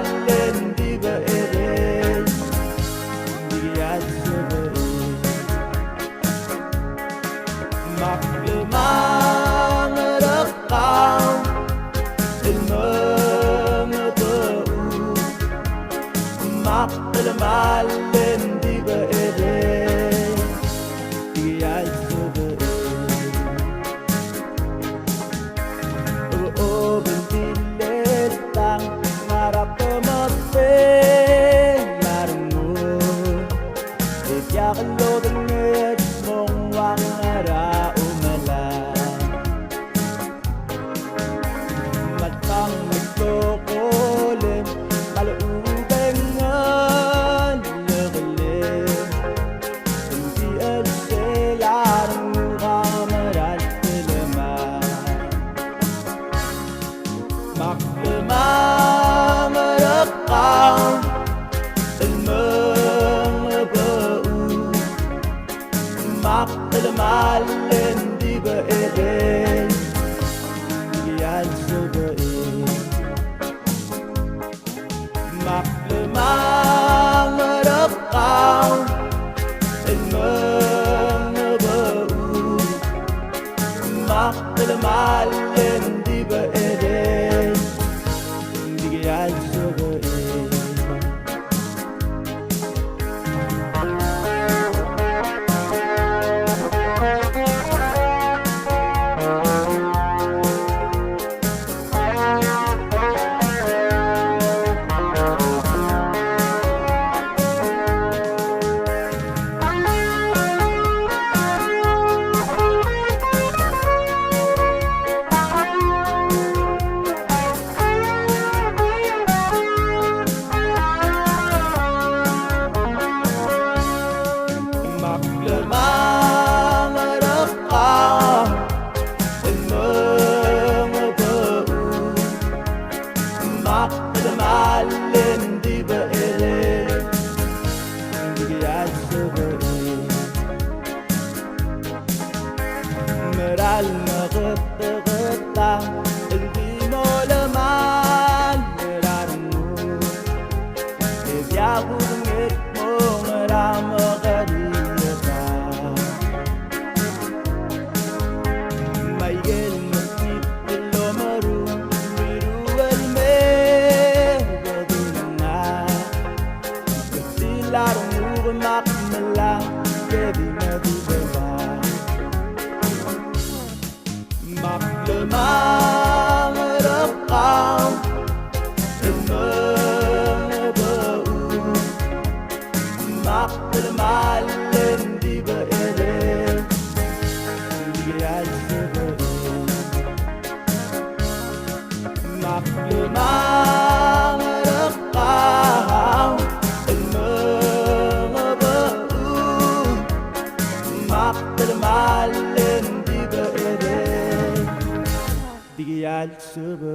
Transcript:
malen di ba ere di yazbe makleman rakam ilmam bu makleman di ba ere di yazbe Yakalodengit mong wangara umalang matang nagkukulim maluubengan lagalim hindi at silarang kamaran silaman maklimang rakam malen di ba ere yazbe maklemang rakam ilmam bu maklemalen di ba ere yazbe malen di ba ere di yazbe meral nagtagta hindi mo laman merarmo ibyagungit mo marama kariyata mayel magtitilo maru larong umak na lang pwede na di ba maklemang rakam ilmam bu maklemalen di ba ere di yazbe maklemang rakam malen di ba ere di yazbe